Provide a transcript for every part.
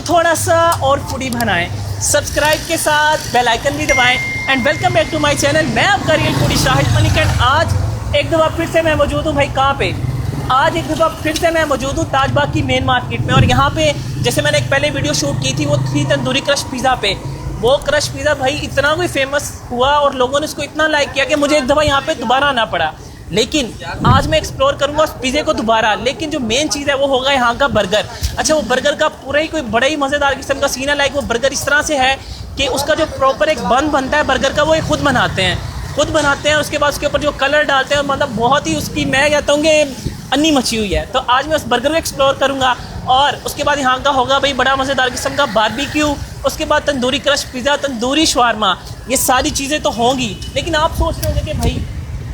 थोड़ा सा और फूडी बनाएं, सब्सक्राइब के साथ बेल आइकन भी दबाएं। And welcome back to my channel. मैं आपका real foodie Shahid Malik. And आज एक दफ़ा फिर से मैं मौजूद हूँ भाई कहाँ पे, आज एक दफ़ा फिर से मैं मौजूद हूँ ताजबाग की मेन मार्केट में। और यहाँ पे जैसे मैंने एक पहले वीडियो शूट की थी वो थी तंदूरी क्रश पिज़्ज़ा पे। वो क्रश पिज़्ज़ा भाई इतना कोई फेमस हुआ और लोगों ने इसको इतना लाइक किया कि मुझे एक दफ़ा यहाँ पे दोबारा आना पड़ा। लेकिन आज मैं एक्सप्लोर करूंगा उस पिज़्ज़े को दोबारा। लेकिन जो मेन चीज़ है वो होगा यहाँ का बर्गर। अच्छा, वो बर्गर का पूरा ही कोई बड़ा ही मज़ेदार किस्म का सीन है। लाइक वो बर्गर इस तरह से है कि उसका जो प्रॉपर एक बन बनता है बर्गर का वो खुद बनाते हैं। उसके बाद उसके ऊपर जो कलर डालते हैं, मतलब बहुत ही उसकी मैं कहता हूँ कि अन्नी मची हुई है। तो आज मैं उस बर्गर को एक्सप्लोर करूँगा। और उसके बाद यहाँ का होगा भाई बड़ा मज़ेदार किस्म का बारबेक्यू। उसके बाद tandoori crush pizza, tandoori shawarma, ये सारी चीज़ें तो होंगी। लेकिन आप सोच रहे होंगे कि भाई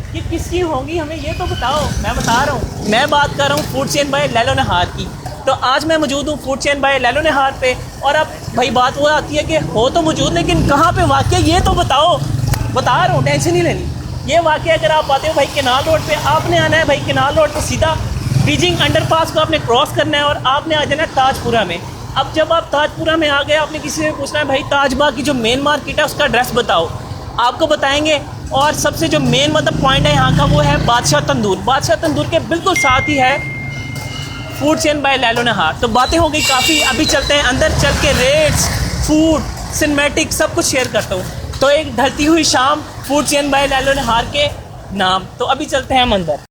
ये किसकी होंगी, हमें ये तो बताओ। मैं बता रहा हूँ, मैं बात कर रहा हूँ फूड चेन बाय लैलो नहार की। तो आज मैं मौजूद हूँ फूड चेन बाय लैलो नहार पे। और अब भाई बात वो आती है कि हो तो मौजूद, लेकिन कहाँ पे वाक़या ये तो बताओ। बता रहा हूँ, टेंशन नहीं लेनी। ये वाक़या अगर आप आते हो भाई केनाल रोड पे, आपने आना है भाई केनाल रोड पे सीधा बीजिंग अंडरपास को आपने क्रॉस करना है और आपने आ जाना है ताजपुरा में। अब जब आप ताजपुरा में आ गए, आपने किसी से पूछना है भाई ताजबाग की जो मेन मार्केट है उसका एड्रेस बताओ, आपको बताएंगे। और सबसे जो मेन मतलब पॉइंट है यहाँ का वो है बादशाह तंदूर। बादशाह तंदूर के बिल्कुल साथ ही है फूड चेन बाय लैलो नहार। तो बातें हो गई काफ़ी, अभी चलते हैं अंदर, चल के रेट्स, फूड, सिनेमैटिक सब कुछ शेयर करता हूँ। तो एक ढलती हुई शाम फूड चेन बाय लैलो नहार के नाम। तो अभी चलते हैं हम अंदर।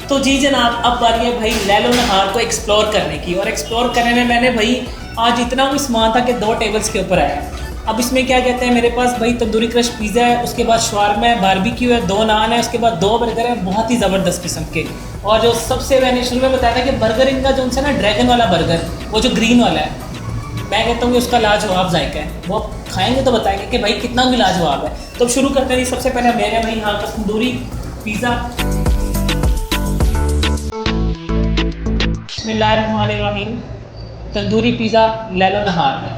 तो जी जनाब, अब बारी है भाई लैलो नहार को एक्सप्लोर करने की। और एक्सप्लोर करने में मैंने भाई आज इतना कोई सामान था कि 2 टेबल्स के ऊपर आया। अब इसमें क्या कहते हैं, मेरे पास भाई तंदूरी क्रश पिज़्ज़ा है, उसके बाद शवारमा है, बारबेक्यू है, 2 नान है, उसके बाद 2 बर्गर है बहुत ही ज़बरदस्त किस्म के। और जो सबसे मैंने शुरू में बताया था कि बर्गर इनका जो उनसे ना ड्रैगन वाला बर्गर, वो जो ग्रीन वाला है, मैं कहता हूँ कि उसका लाजवाब जायका है। वो खाएंगे तो बताएंगे कि भाई कितना भी लाजवाब है। तो अब शुरू करते हैं। सबसे पहले मेरे भाई यहाँ का तंदूरी पिज़्ज़ा। बिस्मिल्लाहिर्रहमानिर्रहीम। तंदूरी पिज़्ज़ा लैलो नहार।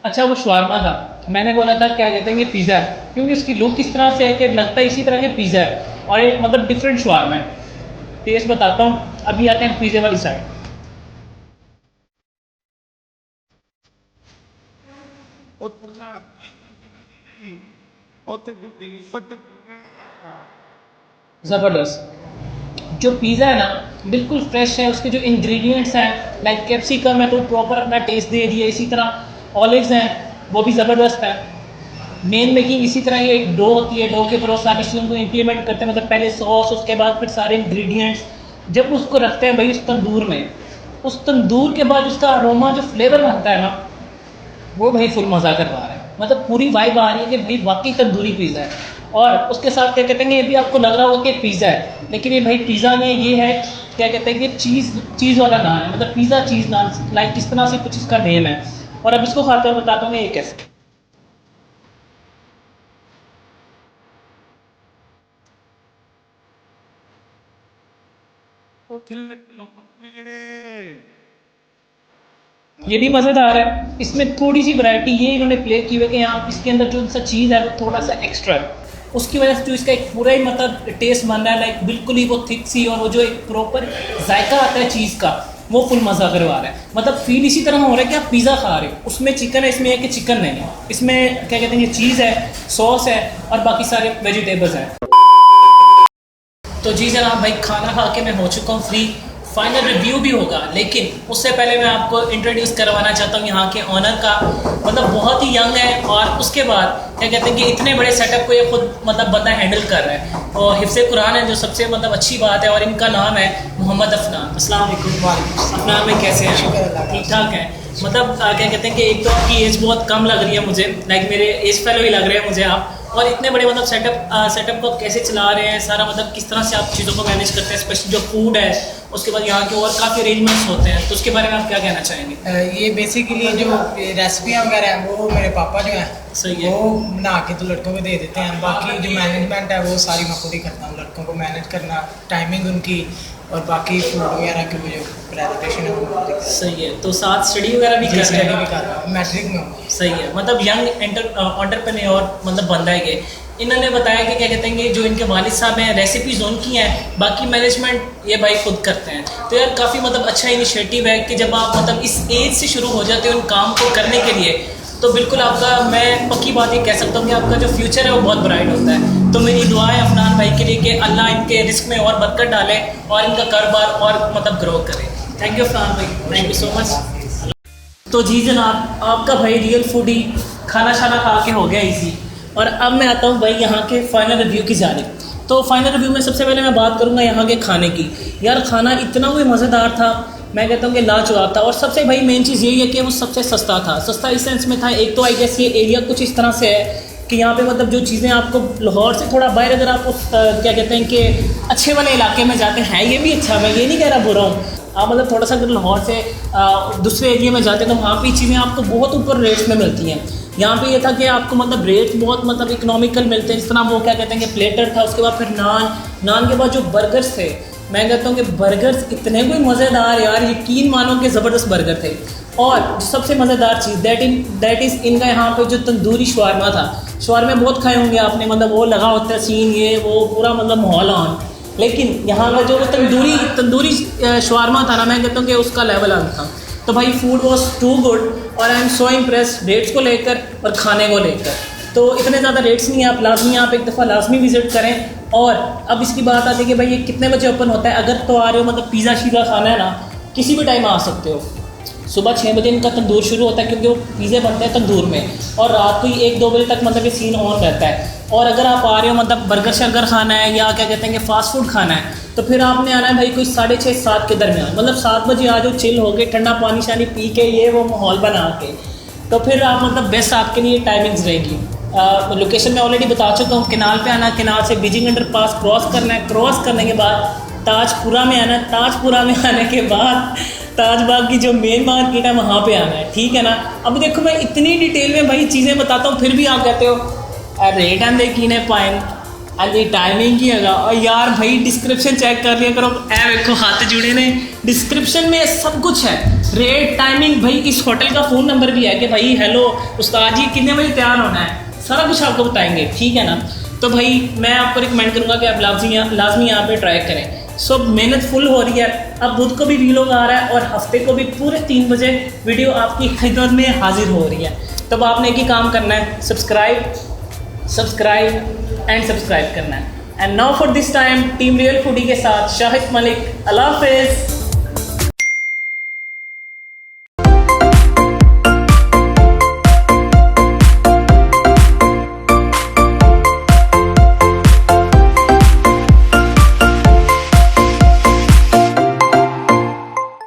अच्छा वो शवारमा था, मैंने बोला था क्या कहते हैं ये पिज़्ज़ा है, क्योंकि उसकी लुक इस तरह से है कि लगता है इसी तरह के पिज़्ज़ा है और एक मतलब डिफरेंट शवारमा है। टेस्ट बताता हूँ, अभी आते हैं पिज़्ज़े वाली साइड। ज़बरदस्त जो पिज़्ज़ा है ना, बिल्कुल फ्रेश है, उसके जो इंग्रेडिएंट्स हैं लाइक कैप्सिकम है तो प्रॉपर अपना टेस्ट दे दिए, इसी तरह ऑलिव्स हैं वो भी ज़बरदस्त है। मेन मेकिंग इसी तरह ये एक डो होती है, डो के प्रोसेस उनको इम्प्लीमेंट करते हैं, मतलब पहले सॉस, उसके बाद फिर सारे इंग्रेडिएंट्स जब उसको रखते हैं भाई उस तंदूर में, उस तंदूर के बाद उसका अरोमा जो फ्लेवर बनता है ना, वो भाई फुल मज़ा करवा रहा है, मतलब पूरी वाइब आ रही है कि भाई वाकई तंदूरी पिज़्ज़ा है। और उसके साथ क्या कहते हैं, ये भी आपको लग रहा होगा कि पिज़्ज़ा है, लेकिन ये भाई पिज़्ज़ा में ये है क्या कहते हैं कि चीज़ चीज़ वाला नान है, मतलब पिज़्ज़ा चीज़ नान लाइक इस तरह से कुछ इसका नेम है। और अब इसको खाते हुए बताता हूँ मैं ये कैसे। ये भी मज़ेदार है, इसमें थोड़ी सी वैरायटी ये इन्होंने प्ले की हुई है कि यहाँ इसके अंदर जो सा चीज़ है वो थोड़ा सा एक्स्ट्रा है, उसकी वजह से जो इसका एक पूरा ही मतलब टेस्ट बन रहा है लाइक बिल्कुल ही वो थिक सी, और वो जो एक प्रॉपर जायका आता है चीज़ का वो फुल मज़ा करवा रहा है, मतलब फील इसी तरह हो रहा है कि आप पिज़्ज़ा खा रहे हो, उसमें चिकन है, इसमें है कि चिकन नहीं है, इसमें क्या कहते हैं ये चीज़ है, सॉस है और बाकी सारे वेजिटेबल्स हैं। तो जी जनाब भाई खाना खा के मैं हो चुका हूँ फ्री, फाइनल रिव्यू भी होगा, लेकिन उससे पहले मैं आपको इंट्रोड्यूस करवाना चाहता हूँ यहाँ के ऑनर का, मतलब बहुत ही यंग है और उसके बाद क्या कहते हैं कि इतने बड़े सेटअप को ये खुद मतलब बंदा हैंडल कर रहा है, और हिफ्ज़ कुरान है जो सबसे मतलब अच्छी बात है, और इनका नाम है मोहम्मद अफनान। अस्सलाम वालेकुम अफनान भाई, कैसे हैं? ठीक ठाक है, मतलब क्या कहते हैं कि एक तो आपकी एज बहुत कम लग रही है मुझे, लाइक मेरे एज फेलो ही लग रहे हैं मुझे आप, और इतने बड़े मतलब सेटअप को आप कैसे चला रहे हैं सारा, मतलब किस तरह से आप चीज़ों को मैनेज करते हैं, स्पेशली जो फूड है, उसके बाद यहाँ के और काफ़ी अरेंजमेंट्स होते हैं, तो उसके बारे में आप क्या कहना चाहेंगे? ये बेसिकली जो रेसिपियाँ वगैरह हैं वो मेरे पापा जो हैं सही है, वो बना के तो लड़कों को दे देते हैं, बाकी जो मैनेजमेंट है वो सारी मैं खुद ही करता हूँ, लड़कों को मैनेज करना, टाइमिंग उनकी, और बाकी फूड वगैरह की जो प्रेजेंटेशन है वो खुद ही करता हूँ। सही है, तो साथ स्टडी वगैरह भी कर स्टडी रहे भी हैं? कर रहा हूँ, मैट्रिक में हूँ। सही है, मतलब यंग एंटरप्रेन्योर मतलब बंदा है ये। इन्होंने बताया कि क्या कहते हैं कि जो इनके वालिद साहब हैं रेसिपीज उनकी हैं, बाकी मैनेजमेंट ये भाई खुद करते हैं, तो यार काफ़ी मतलब अच्छा इनिशिएटिव है कि जब आप मतलब इस एज से शुरू हो जाते हो उन काम को करने के लिए, तो बिल्कुल आपका, मैं पक्की बात ये कह सकता हूँ कि आपका जो फ्यूचर है वो बहुत ब्राइट होता है। तो मेरी दुआ है अफनान भाई के लिए कि अल्लाह इनके रिस्क में और बरकत डाले और इनका कारोबार और मतलब ग्रो करे। थैंक यू अफनान भाई, थैंक यू सो मच। तो जी जनाब, आपका भाई रियल फूडी खाना शाना खा के हो गया इजी, और अब मैं आता हूँ भाई यहाँ के फाइनल रिव्यू की जानिब। तो फाइनल रिव्यू में सबसे पहले मैं बात करूँगा यहाँ के खाने की। यार खाना इतना कोई मज़ेदार था, मैं कहता हूँ कि लाजवाब था, और सबसे भाई मेन चीज़ यही है कि वो सबसे सस्ता था। सस्ता इस सेंस में था, एक तो आई गेस ये एरिया कुछ इस तरह से है कि यहाँ पे मतलब जो चीज़ें आपको लाहौर से थोड़ा बाहर, अगर आप उस क्या कहते हैं कि अच्छे वाले इलाके में जाते हैं, ये भी अच्छा, मैं ये नहीं कह रहा बुरा हूँ, आप मतलब थोड़ा सा अगर लाहौर से दूसरे एरिया में जाते हैं तो वहाँ पे चीज़ें आपको बहुत ऊपर रेट्स में मिलती हैं। यहाँ पे ये था कि आपको मतलब रेट्स बहुत मतलब इकोनॉमिकल मिलते हैं, जिस तरह वो क्या कहते हैं कि प्लेटर था, उसके बाद फिर नान के बाद जो बर्गर्स थे, मैं कहता हूँ कि बर्गर्स इतने कोई मज़ेदार, यार यकीन मानो कि ज़बरदस्त बर्गर थे। और जो सबसे मज़ेदार चीज़ दैट इज़ इनका यहाँ पे जो तंदूरी शवारमा था, शवारमे बहुत खाए होंगे आपने, मतलब वो लगा होता है सीन, ये वो पूरा मतलब माहौल ऑन, लेकिन यहाँ का जो तंदूरी शवारमा था ना, मैं कहता हूँ कि उसका लेवल अलग था। तो भाई फूड वॉज टू गुड, और I am so impress rates को लेकर और खाने को लेकर। तो इतने ज़्यादा रेट्स नहीं है, आप लाजमी आप एक दफ़ा लाजमी विज़िट करें। और अब इसकी बात आती है कि भाई ये कितने बजे ओपन होता है। अगर तो आ रहे हो मतलब पिज़्ज़ा शीज़ा खाना है ना, किसी भी टाइम आ सकते हो। सुबह 6 बजे इनका तंदूर शुरू होता है, क्योंकि वो पिज़्ज़े बनते हैं तंदूर में, और रात को ही 1-2 बजे तक मतलब ये सीन ऑन रहता है। और अगर आप आ रहे हो मतलब बर्गर शर्गर खाना है या क्या कहते हैं कि फ़ास्ट फूड खाना है, तो फिर आपने आना है भाई कोई 6:30-7 के दरमियान, मतलब 7 बजे आ जाओ, चिल हो के ठंडा पानी शानी पी के ये वो माहौल बना के, तो फिर आप मतलब बेस्ट आपके लिए टाइमिंग्स रहेगी। लोकेशन मैं ऑलरेडी बता चुका हूँ, केनाल पे आना, केनाल से बीजिंग अंडर पास क्रॉस करना है, क्रॉस करने के बाद ताजपुरा में आना है, ताजपुरा में आने के बाद ताजबाग की जो मेन मार्केट है वहाँ पे आना है, ठीक है ना। अब देखो मैं इतनी डिटेल में भाई चीज़ें बताता हूँ, फिर भी आप कहते हो रेट आंदे कीने पाइन, अली टाइमिंग की हैगा और यार भाई डिस्क्रिप्शन चेक कर लिया करो ए देखो हाथ जुड़े ने डिस्क्रिप्शन में सब कुछ है रेट टाइमिंग भाई इस होटल का फ़ोन नंबर भी है कि भाई हेलो उस्ताद जी कितने बजे तैयार होना है सारा कुछ आपको बताएंगे ठीक है ना। तो भाई मैं आपको रिकमेंड करूँगा कि आप लाजमी यहाँ पे ट्राई करें। सो मेहनत फुल हो रही है अब बुध को भी वीलॉग आ रहा है और हफ्ते को भी पूरे 3 बजे वीडियो आपकी खिदमत में हाजिर हो रही है। तब आपने एक ही काम करना है सब्सक्राइब करना है। And now for this time team real foodie के साथ शाहिद मलिक अल्लाह हाफिज़।